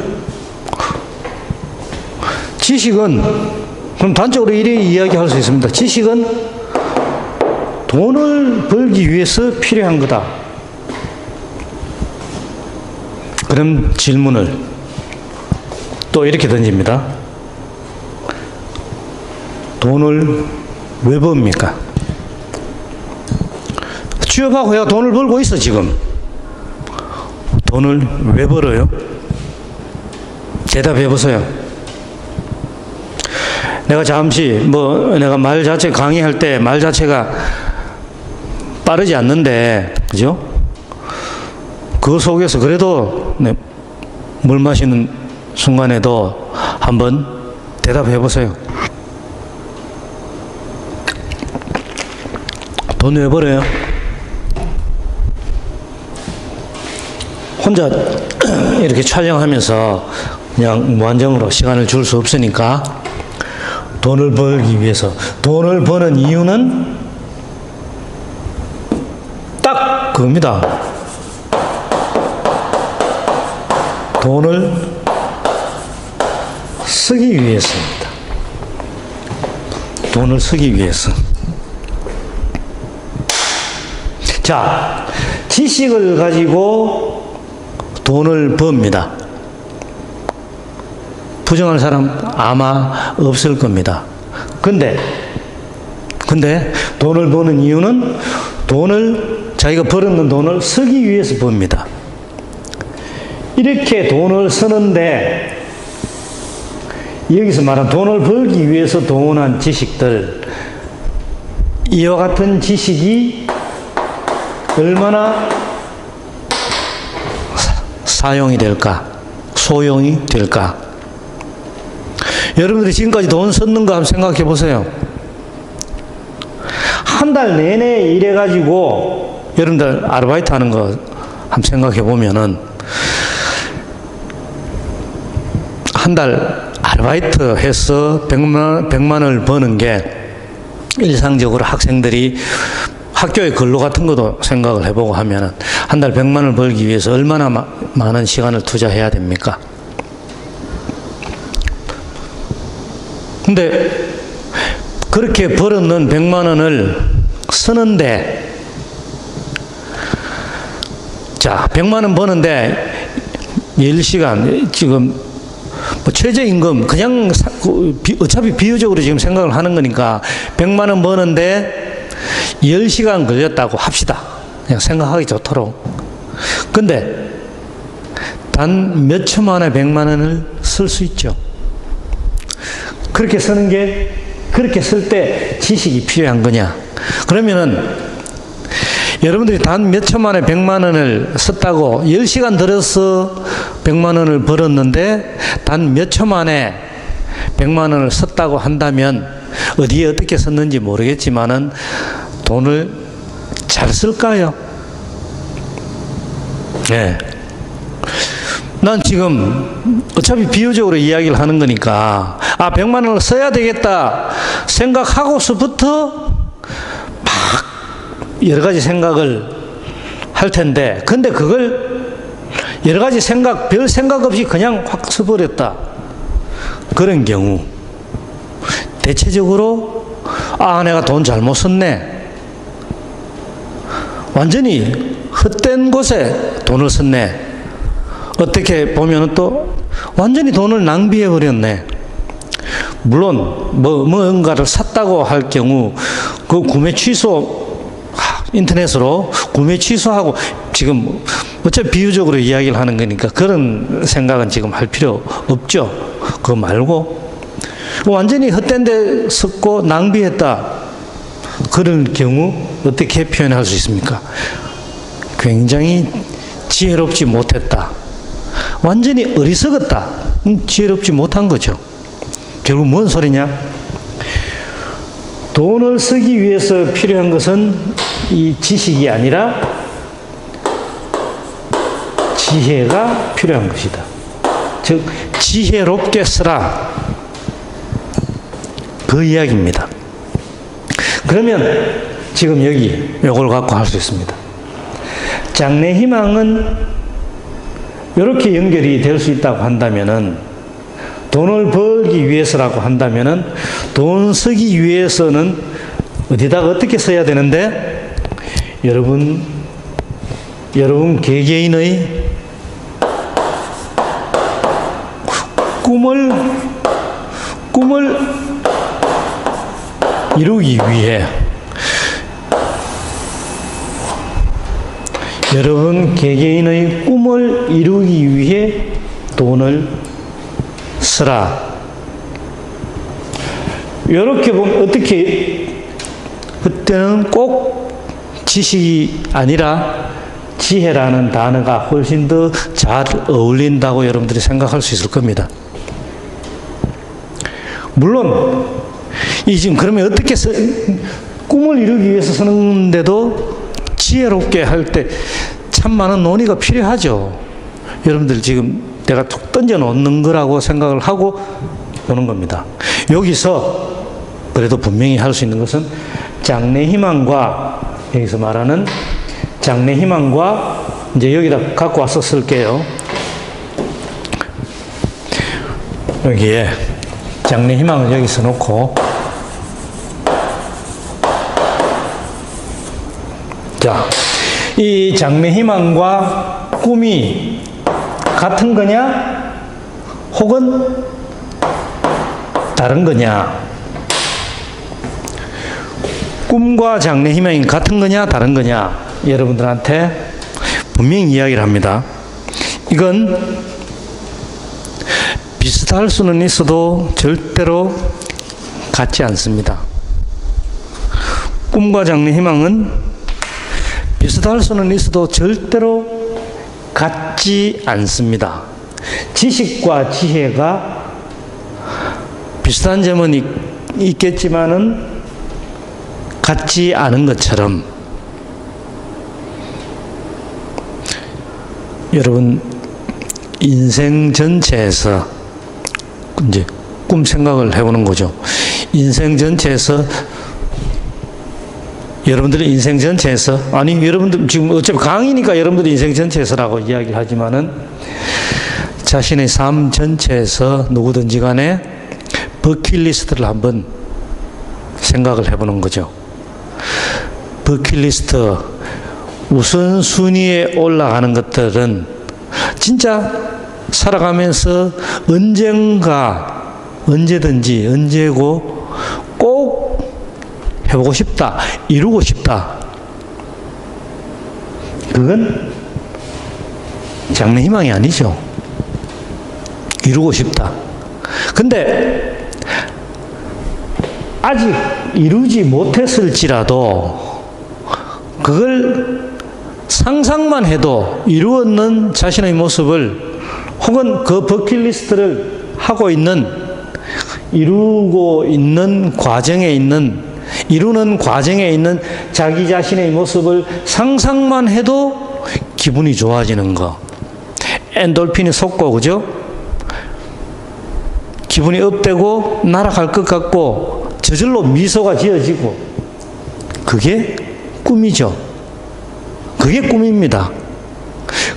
지식은, 그럼 단적으로 이렇게 이야기할 수 있습니다. 지식은 돈을 벌기 위해서 필요한 거다. 그럼 질문을 또 이렇게 던집니다. 돈을 왜 법니까? 취업하고야 돈을 벌고 있어, 지금. 돈을 왜 벌어요? 대답해 보세요. 내가 잠시, 내가 말 자체, 강의할 때 말 자체가 빠르지 않는데, 그죠? 그 속에서 그래도 물 마시는 순간에도 한번 대답해 보세요. 돈 왜 벌어요? 혼자 이렇게 촬영하면서 그냥 무한정으로 시간을 줄 수 없으니까 돈을 벌기 위해서. 돈을 버는 이유는 딱 그겁니다. 돈을 쓰기 위해서입니다. 돈을 쓰기 위해서. 자, 지식을 가지고 돈을 법니다. 부정할 사람 아마 없을 겁니다. 근데 돈을 버는 이유는 자기가 벌었는 돈을 쓰기 위해서 법니다. 이렇게 돈을 쓰는데, 여기서 말한 돈을 벌기 위해서 동원한 지식들, 이와 같은 지식이 얼마나 사용이 될까? 소용이 될까? 여러분들이 지금까지 돈 썼는 거 한번 생각해 보세요. 한 달 내내 일해가지고, 여러분들 아르바이트 하는 거 한번 생각해 보면은, 한 달 아르바이트 해서 100만 원을 버는 게 일상적으로 학생들이 학교의 근로 같은 것도 생각을 해보고 하면 한 달 100만 원을 벌기 위해서 얼마나 많은 시간을 투자해야 됩니까? 근데 그렇게 벌었는 100만 원을 쓰는데, 자, 100만 원 버는데 10시간, 지금 최저임금, 그냥 어차피 비유적으로 지금 생각을 하는 거니까 100만 원 버는데 10시간 걸렸다고 합시다. 그냥 생각하기 좋도록. 근데 단 몇 초 만에 100만 원을 쓸 수 있죠. 그렇게 쓰는 게, 그렇게 쓸 때 지식이 필요한 거냐? 그러면은 여러분들이 단 몇 초 만에 100만 원을 썼다고 10시간 들어서 100만 원을 벌었는데 단 몇 초 만에 100만 원을 썼다고 한다면 어디에 어떻게 썼는지 모르겠지만은 돈을 잘 쓸까요? 네. 난 지금 어차피 비유적으로 이야기를 하는 거니까, 100만 원을 써야 되겠다 생각하고서부터 막 여러 가지 생각을 할 텐데, 근데 그걸 여러 가지 별 생각 없이 그냥 확 써버렸다. 그런 경우, 대체적으로, 내가 돈 잘못 썼네. 완전히 헛된 곳에 돈을 썼네. 어떻게 보면 또 완전히 돈을 낭비해버렸네. 물론, 뭔가를 샀다고 할 경우, 그 구매 인터넷으로 구매 취소하고, 지금 어차피 비유적으로 이야기를 하는 거니까 그런 생각은 지금 할 필요 없죠. 그거 말고, 완전히 헛된 데 썼고 낭비했다. 그런 경우, 어떻게 표현할 수 있습니까? 굉장히 지혜롭지 못했다. 완전히 어리석었다. 지혜롭지 못한 거죠. 결국 뭔 소리냐? 돈을 쓰기 위해서 필요한 것은 이 지식이 아니라 지혜가 필요한 것이다. 즉, 지혜롭게 쓰라. 그 이야기입니다. 그러면 지금 여기 요걸 갖고 할 수 있습니다. 장래희망은 이렇게 연결이 될 수 있다고 한다면은, 돈을 벌기 위해서라고 한다면은, 돈 쓰기 위해서는 어디다가 어떻게 써야 되는데, 여러분 개개인의 꿈을 이루기 위해, 여러분 개개인의 꿈을 이루기 위해 돈을 쓰라. 이렇게 보면 어떻게, 그때는 꼭 지식이 아니라 지혜라는 단어가 훨씬 더 잘 어울린다고 여러분들이 생각할 수 있을 겁니다. 물론 지금 그러면 어떻게 꿈을 이루기 위해서 쓰는데도 지혜롭게 할 때 참 많은 논의가 필요하죠. 여러분들 지금 내가 툭 던져 놓는 거라고 생각을 하고 보는 겁니다. 여기서 그래도 분명히 할 수 있는 것은 장래희망과, 여기서 말하는 장래희망과, 이제 여기다 갖고 와서 쓸게요. 여기에 장래희망을 여기서 놓고, 자, 이 장래희망과 꿈이 같은 거냐? 혹은 다른 거냐? 꿈과 장래희망이 같은 거냐? 다른 거냐? 여러분들한테 분명히 이야기를 합니다. 이건 비슷할 수는 있어도 절대로 같지 않습니다. 꿈과 장래희망은 비슷할 수는 있어도 절대로 같지 않습니다. 지식과 지혜가 비슷한 점은 있겠지만은 같지 않은 것처럼, 여러분 인생 전체에서 이제 꿈 생각을 해보는 거죠. 인생 전체에서, 여러분들의 인생 전체에서, 아니 여러분들 지금 어차피 강의니까 여러분들의 인생 전체에서라고 이야기를 하지만은, 자신의 삶 전체에서 누구든지 간에 버킷리스트를 한번 생각을 해보는 거죠. 버킷리스트, 우선순위에 올라가는 것들은 진짜 살아가면서 언제든지, 언제고 꼭 해보고 싶다, 이루고 싶다. 그건 장래희망이 아니죠. 이루고 싶다. 근데 아직 이루지 못했을지라도 그걸 상상만 해도 이루었는 자신의 모습을, 혹은 그 버킷리스트를 이루고 있는 과정에 있는, 이루는 과정에 있는 자기 자신의 모습을 상상만 해도 기분이 좋아지는 거. 엔돌핀이 솟고, 그죠? 기분이 업되고 날아갈 것 같고 저절로 미소가 지어지고, 그게 꿈이죠. 그게 꿈입니다.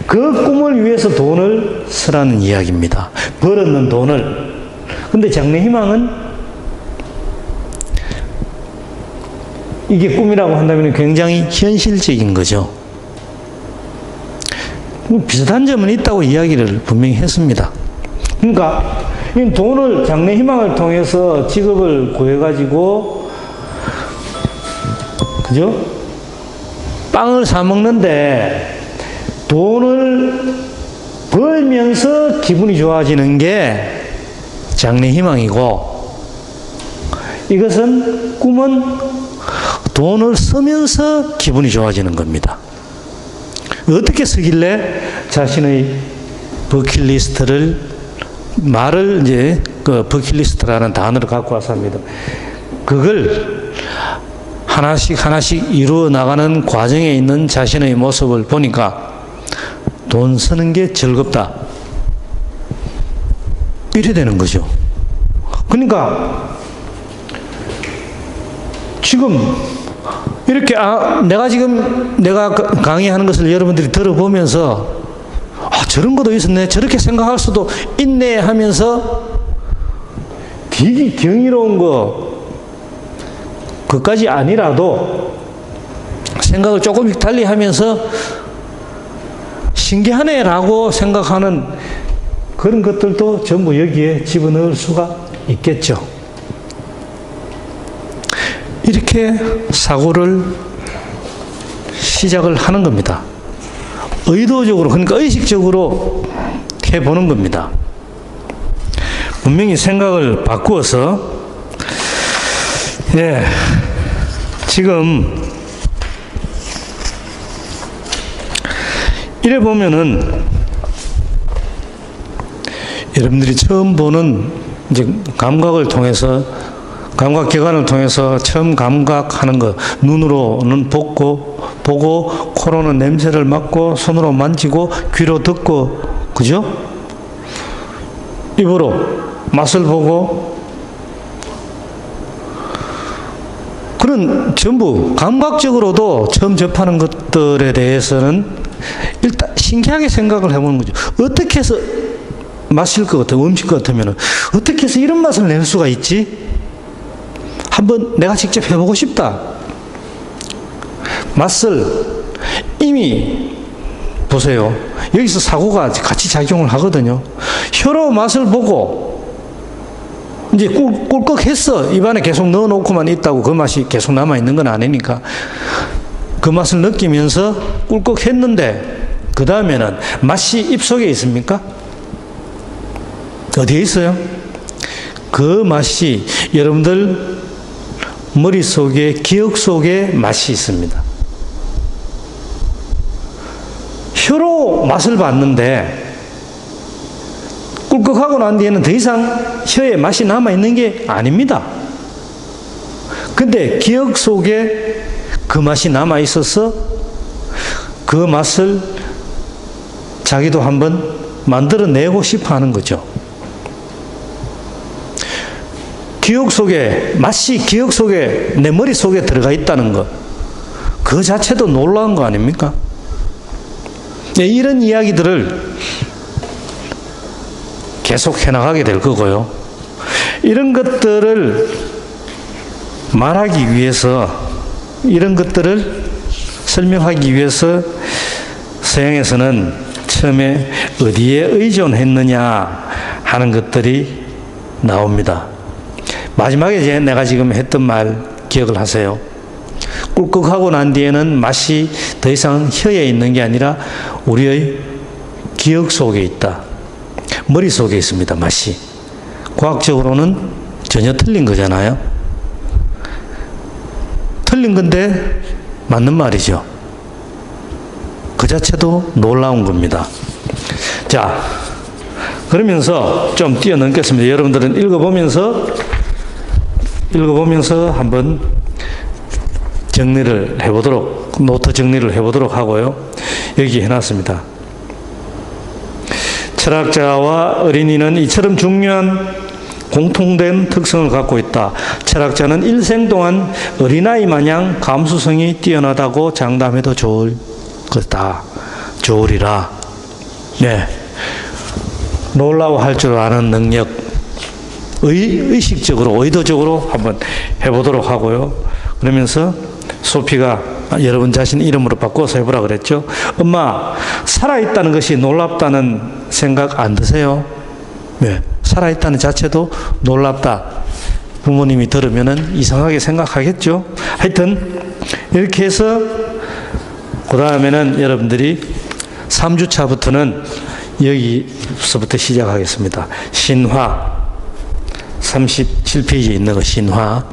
그 꿈을 위해서 돈을 쓰라는 이야기입니다. 벌었는 돈을. 근데 장래희망은 이게 꿈이라고 한다면 굉장히 현실적인 거죠. 비슷한 점은 있다고 이야기를 분명히 했습니다. 그러니까 이 돈을 장래희망을 통해서 직업을 구해가지고 그죠? 빵을 사 먹는데 돈을 벌면서 기분이 좋아지는 게 장래희망이고, 이것은 꿈은 돈을 쓰면서 기분이 좋아지는 겁니다. 어떻게 쓰길래 자신의 버킷리스트를, 말을 이제 그 버킷리스트라는 단어를 갖고 와서 합니다. 그걸 하나씩 이루어 나가는 과정에 있는 자신의 모습을 보니까 돈 쓰는 게 즐겁다. 이래 되는 거죠. 그러니까 지금 이렇게 내가 강의하는 것을 여러분들이 들어보면서 저런 것도 있었네, 저렇게 생각할 수도 있네 하면서 되게 경이로운 그까지 아니라도 생각을 조금씩 달리 하면서 신기하네 라고 생각하는 그런 것들도 전부 여기에 집어넣을 수가 있겠죠. 이렇게 사고를 시작을 하는 겁니다. 의도적으로, 그러니까 의식적으로 해보는 겁니다. 분명히 생각을 바꾸어서, 지금 이래 보면은 여러분들이 처음 보는 이제 감각기관을 통해서 처음 감각하는 거, 눈으로는 보고 코로는 냄새를 맡고 손으로 만지고 귀로 듣고, 그죠? 입으로 맛을 보고, 그런 전부 감각적으로도 처음 접하는 것들에 대해서는 일단 신기하게 생각을 해보는 거죠. 어떻게 해서 마실 것 같아요? 음식 같으면 어떻게 해서 이런 맛을 낼 수가 있지? 한번 내가 직접 해보고 싶다. 맛을 이미 보세요. 여기서 사고가 같이 작용을 하거든요. 혀로 맛을 보고 이제 꿀꺽했어. 입안에 계속 넣어놓고만 있다고 그 맛이 계속 남아있는 건 아니니까 그 맛을 느끼면서 꿀꺽했는데 그 다음에는 맛이 입속에 있습니까? 어디에 있어요? 그 맛이 여러분들 머릿속에, 기억 속에 맛이 있습니다. 혀로 맛을 봤는데 꿀꺽하고 난 뒤에는 더 이상 혀에 맛이 남아있는 게 아닙니다. 근데 기억 속에 그 맛이 남아있어서 그 맛을 자기도 한번 만들어내고 싶어 하는 거죠. 맛이 기억 속에, 내 머릿속에 들어가 있다는 것, 그 자체도 놀라운 거 아닙니까? 이런 이야기들을 계속 해나가게 될 거고요. 이런 것들을 말하기 위해서, 이런 것들을 설명하기 위해서 서양에서는 처음에 어디에 의존했느냐 하는 것들이 나옵니다. 마지막에 내가 지금 했던 말 기억을 하세요. 꿀꺽하고 난 뒤에는 맛이 더 이상 혀에 있는 게 아니라 우리의 기억 속에 있다. 머릿속에 있습니다, 맛이. 과학적으로는 전혀 틀린 거잖아요. 틀린 건데 맞는 말이죠. 그 자체도 놀라운 겁니다. 자, 그러면서 좀 뛰어넘겠습니다. 여러분들은 읽어보면서 한번 정리를 해보도록, 노트 정리를 해보도록 하고요. 여기 해놨습니다. 철학자와 어린이는 이처럼 중요한 공통된 특성을 갖고 있다. 철학자는 일생 동안 어린아이 마냥 감수성이 뛰어나다고 장담해도 좋을 것이다. 좋으리라. 네. 놀라워할 줄 아는 능력, 의식적으로, 의도적으로 한번 해보도록 하고요. 그러면서 소피가 여러분 자신 이름으로 바꿔서 해보라 그랬죠. 엄마, 살아있다는 것이 놀랍다는 생각 안 드세요? 네. 살아있다는 자체도 놀랍다. 부모님이 들으면은 이상하게 생각하겠죠. 하여튼, 이렇게 해서, 그 다음에는 여러분들이 3주차부터는 여기서부터 시작하겠습니다. 신화. 37페이지에 있는 거, 신화.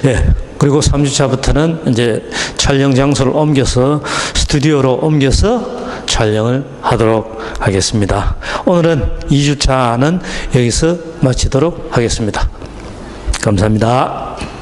예. 그리고 3주차부터는 이제 촬영 장소를 옮겨서 스튜디오로 옮겨서 촬영을 하도록 하겠습니다. 오늘은 2주차는 여기서 마치도록 하겠습니다. 감사합니다.